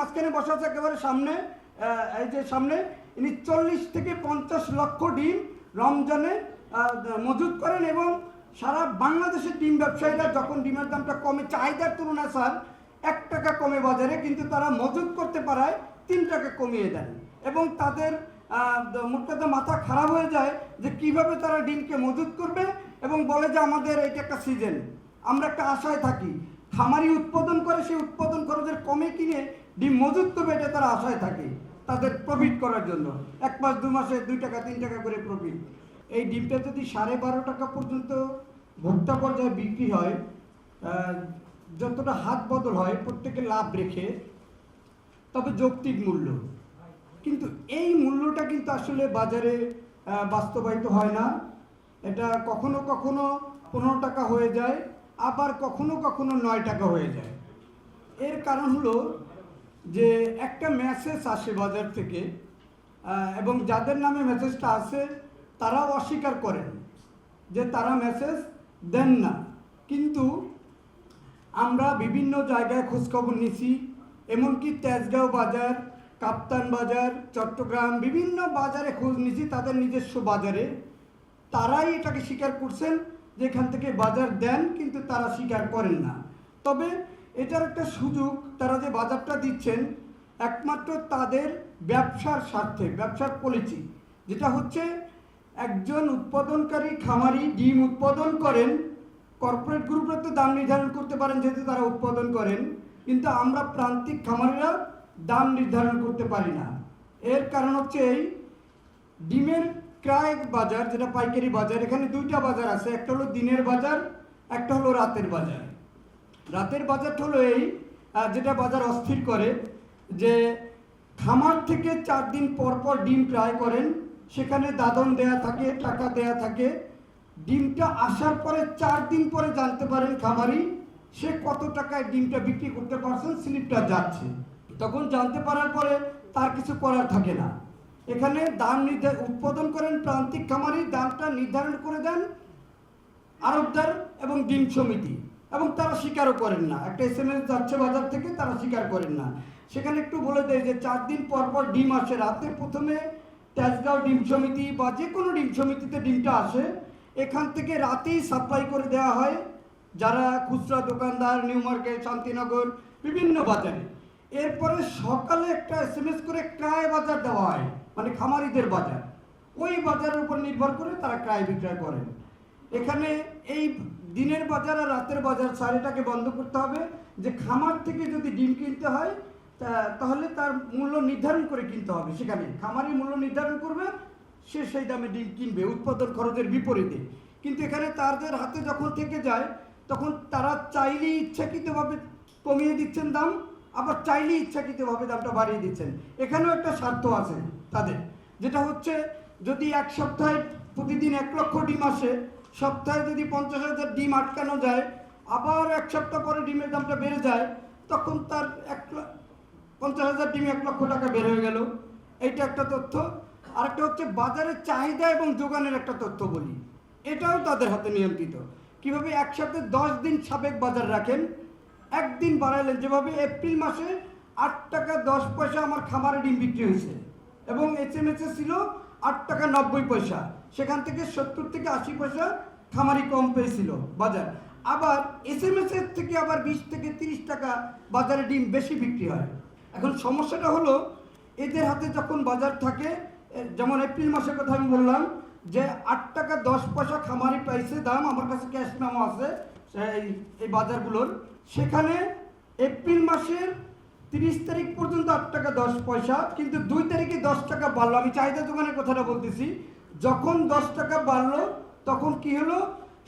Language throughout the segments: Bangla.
মাঝখানে বসা আছে একেবারে সামনে, এই যে সামনে, ইনি 40 থেকে 50 লক্ষ ডিম রমজানে মজুত করেন এবং সারা বাংলাদেশের ডিম ব্যবসায়ীরা যখন ডিমের দামটা কমে, চাহিদার তুলনায় স্যার 1 টাকা কমে বাজারে, কিন্তু তারা মজুত করতে পারায় 3 টাকা কমিয়ে দেন এবং তাদের মোট কথা মাথা খারাপ হয়ে যায় যে কিভাবে তারা ডিমকে মজুত করবে এবং বলে যে আমাদের এটা একটা সিজন, আমরা একটা আশায় থাকি। খামারি উৎপাদন করে, সেই উৎপাদন খরচের কমে কিনে ডিম মজুত করবে, এটা তারা আশায় থাকে তাদের প্রফিট করার জন্য। 1 মাস 2 মাসে 2 টাকা 3 টাকা করে প্রফিট। এই ডিমটা যদি 12.5 টাকা পর্যন্ত ভোক্তা পর্যায়ে বিক্রি হয়, যতটা হাত বদল হয় প্রত্যেকে লাভ রেখে, তবে যৌক্তিক মূল্য। কিন্তু এই মূল্যটা কিন্তু আসলে বাজারে বাস্তবায়িত হয় না। এটা কখনো কখনো 15 টাকা হয়ে যায়, আবার কখনো কখনো 9 টাকা হয়ে যায়। এর কারণ হলো যে একটা মেসেজ আসে বাজার থেকে এবং যাদের নামে মেসেজটা আসে তারাও অস্বীকার করেন যে তারা মেসেজ দেন না। কিন্তু আমরা বিভিন্ন জায়গায় খোঁজখবর নিছি, এমনকি তেজগাঁও বাজার, কাপ্তান বাজার, চট্টগ্রাম, বিভিন্ন বাজারে খোঁজ নিছি, তাদের নিজস্ব বাজারে তারাই এটাকে স্বীকার করছেন যে এখান থেকে বাজার দেন, কিন্তু তারা স্বীকার করেন না। তবে এটার একটা সুযোগ, তারা যে বাজারটা দিচ্ছেন একমাত্র তাদের ব্যবসার স্বার্থে, ব্যবসার পলিসি, যেটা হচ্ছে একজন উৎপাদনকারী খামারি ডিম উৎপাদন করেন, কর্পোরেট গ্রুপরা তো দাম নির্ধারণ করতে পারেন যেহেতু তারা উৎপাদন করেন, কিন্তু আমরা প্রান্তিক খামারিরা দাম নির্ধারণ করতে পারি না। এর কারণ হচ্ছে এই ডিমের ক্রয় বাজার, যেটা পাইকারি বাজার, এখানে 2টা বাজার আছে, একটা হলো দিনের বাজার, একটা হলো রাতের বাজার। রাতের বাজারটা হলো এই যেটা বাজার অস্থির করে যে খামার থেকে 4 দিন পর পর ডিম ক্রয় করেন, সেখানে দাদন দেয়া থাকে, টাকা দেয়া থাকে। ডিমটা আসার পরে 4 দিন পরে জানতে পারেন খামারি সে কত টাকায় ডিমটা বিক্রি করতে পারছেন, স্লিপটা যাচ্ছে। তখন জানতে পারার পরে তার কিছু করার থাকে না। এখানে দাম উৎপাদন করেন প্রান্তিক খামারি, দামটা নির্ধারণ করে দেন আড়তদার এবং ডিম সমিতি, এবং তারা স্বীকারও করেন না। একটা SMS যাচ্ছে বাজার থেকে, তারা স্বীকার করেন না। সেখানে একটু বলে দেয় যে 4 দিন পর পর ডিম আসে রাতে, প্রথমে তেজগাঁও ডিম সমিতি বা যে কোনো ডিম সমিতিতে ডিমটা আসে, এখান থেকে রাতেই সাপ্লাই করে দেওয়া হয় যারা খুচরা দোকানদার, নিউ মার্কেট, শান্তিনগর, বিভিন্ন বাজারে। এরপরে সকালে একটা SMS করে ক্রয় বাজার দেওয়া হয়, মানে খামারিদের বাজার। ওই বাজারের উপর নির্ভর করে তারা ক্রয় বিক্রয় করেন। এখানে এই দিনের বাজার আর রাতের বাজার সারিটাকে বন্ধ করতে হবে, যে খামার থেকে যদি ডিম কিনতে হয় তাহলে তার মূল্য নির্ধারণ করে কিনতে হবে। সেখানে খামারি মূল্য নির্ধারণ করবে, সে সেই দামে ডিম কিনবে উৎপাদন খরচের বিপরীতে। কিন্তু এখানে তাদের হাতে যখন থেকে যায় তখন তারা চাইলেই ইচ্ছাকৃতভাবে কমিয়ে দিচ্ছেন দাম, আবার চাইলেই ইচ্ছাকৃতভাবে দামটা বাড়িয়ে দিচ্ছেন। এখানেও একটা স্বার্থ আছে তাদের, যেটা হচ্ছে যদি 1 সপ্তাহে প্রতিদিন 1 লক্ষ ডিম আসে, সপ্তাহে যদি 50,000 ডিম আটকানো যায়, আবার 1 সপ্তাহ পরে ডিমের দামটা বেড়ে যায়, তখন তার 50,000 ডিমে 1 লক্ষ টাকা বের হয়ে গেল। এইটা একটা তথ্য। আরেকটা হচ্ছে বাজারের চাহিদা এবং যোগানের একটা তথ্য বলি, এটাও তাদের হাতে নিয়ন্ত্রিত। কিভাবে একসাথে 10 দিন সাবেক বাজার রাখেন, একদিন বাড়াইলেন, যেভাবে এপ্রিল মাসে 8 টাকা 10 পয়সা আমার খামারে ডিম বিক্রি হয়েছে এবং SMS ছিল 8 টাকা 90 পয়সা, সেখান থেকে 70 থেকে 80 পয়সা খামারি কম পেয়েছিল বাজার। আবার SMS এর থেকে আবার 20 থেকে 30 টাকা বাজারে ডিম বেশি বিক্রি হয়। এখন সমস্যাটা হলো এদের হাতে যখন বাজার থাকে, যেমন এপ্রিল মাসের কথা আমি বললাম যে 8 টাকা 10 পয়সা খামারি পাইছে দাম, আমার কাছে ক্যাশ মেমো আছে এই বাজারগুলোর। সেখানে এপ্রিল মাসের 30 তারিখ পর্যন্ত 8 টাকা 10 পয়সা, কিন্তু 2 তারিখে 10 টাকা বাড়লো। আমি চাহিদা যোগানের কথাটা বলতেছি। যখন 10 টাকা বাড়লো তখন কি হলো,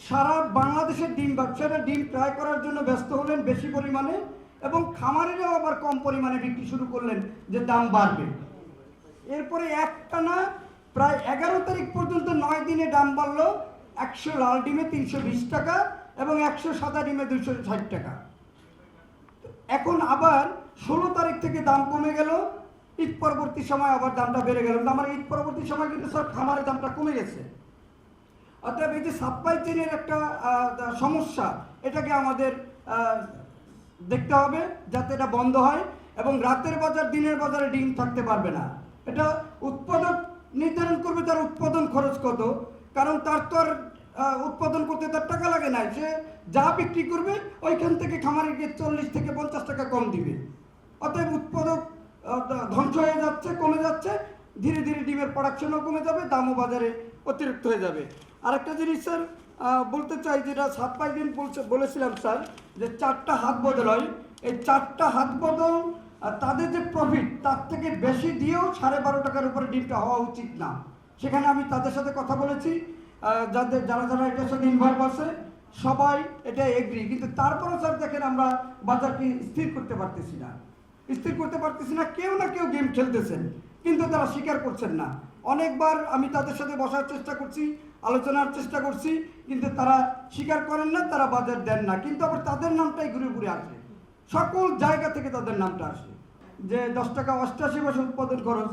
সারা বাংলাদেশের ডিম ব্যবসায়ীরা ডিম ক্রয় করার জন্য ব্যস্ত হলেন বেশি পরিমাণে, এবং খামারিরাও আবার কম পরিমাণে বিক্রি শুরু করলেন যে দাম বাড়বে। এরপরে একটানা প্রায় 11 তারিখ পর্যন্ত 9 দিনে দাম বাড়লো। 100 লাল ডিমে 320 টাকা এবং 100 সাদা ডিমে 260 টাকা। এখন আবার 16 তারিখ থেকে দাম কমে গেল, ঈদ পরবর্তী সময় আবার দামটা বেড়ে গেল। আমার ঈদ পরবর্তী সময় কিন্তু সব খামারের দামটা কমে গেছে। অর্থাৎ এই যে সাপ্লাই চেইনের একটা সমস্যা, এটাকে আমাদের দেখতে হবে যাতে এটা বন্ধ হয়। এবং রাতের বাজার দিনের বাজারে ডিম থাকতে পারবে না। এটা উৎপাদক নির্ধারণ করবে তার উৎপাদন খরচ কত, কারণ তার তো আর উৎপাদন করতে তার টাকা লাগে না, সে যা বিক্রি করবে ওইখান থেকে খামারিকে 40 থেকে 50 টাকা কম দিবে। অতএব উৎপাদক ধ্বংস হয়ে যাচ্ছে, কমে যাচ্ছে, ধীরে ধীরে ডিমের প্রোডাকশনও কমে যাবে, দামও বাজারে অতিরিক্ত হয়ে যাবে। আরেকটা জিনিস স্যার বলতে চাই, যেটা 7-5 দিন বলেছিলাম স্যার, যে 4টা হাত বদল হয়, এই 4টা হাত বদল তাদের যে প্রফিট তার থেকে বেশি দিয়েও 12.5 টাকার উপরে ডিমটা হওয়া উচিত না। সেখানে আমি তাদের সাথে কথা বলেছি, যারা এটার সাথে ইনভলভ আছে সবাই এটা এগ্রি, কিন্তু তারপরেও স্যার দেখেন আমরা বাজারকে স্থির করতে পারতেছি না, কেউ না কেউ গেম খেলতেছেন কিন্তু তারা স্বীকার করছেন না। অনেকবার আমি তাদের সাথে বসার চেষ্টা করছি, আলোচনার চেষ্টা করছি, কিন্তু তারা স্বীকার করেন না, তারা বাজার দেন না, কিন্তু আবার তাদের নামটাই ঘুরে ঘুরে আসে, সকল জায়গা থেকে তাদের নামটা আসে। যে 10 টাকা 88 পয়সা উৎপাদন খরচ,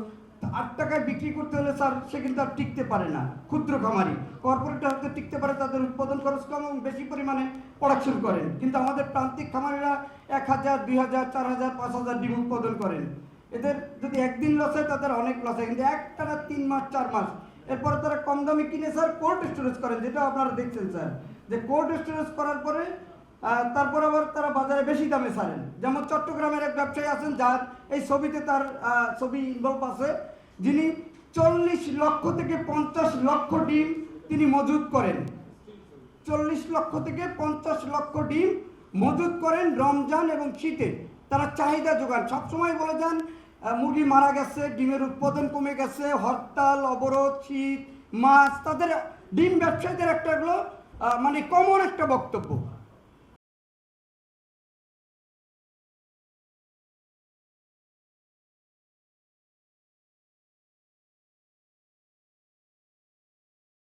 8 টাকায় বিক্রি করতে হলে স্যার সে কিন্তু আর টিকতে পারে না। ক্ষুদ্র খামারি কর্পোরেটর হয়তো টিকতে পারে, তাদের উৎপাদন খরচ কম এবং বেশি পরিমাণে প্রোডাকশন করেন, কিন্তু আমাদের প্রান্তিক খামারিরা 1000, 2000, 4000, 5000 ডিম উৎপাদন করেন। এদের যদি একদিন লস হয় তাদের অনেক লস হয়, কিন্তু একটানা 3 মাস 4 মাস এরপরে তারা কম দামে কিনে স্যার কোল্ড স্টোরেজ করেন, যেটা আপনারা দেখছেন স্যার, যে কোল্ড স্টোরেজ করার পরে তারপর আবার তারা বাজারে বেশি দামে ছাড়েন। যেমন চট্টগ্রামের এক ব্যবসায়ী আছেন, যার এই ছবিতে তার ছবি ইনভলভ আছে, যিনি 40 লক্ষ থেকে 50 লক্ষ ডিম তিনি মজুত করেন। 40 লক্ষ থেকে 50 লক্ষ ডিম মজুত করেন রমজান এবং শীতে। তারা চাহিদা যোগান, সবসময় বলে যান মুরগি মারা গেছে, ডিমের উৎপাদন কমে গেছে, হরতাল, অবরোধ, শীত, মাছ, তাদের ডিম ব্যবসায়ীদের একটা মানে কমন একটা বক্তব্য।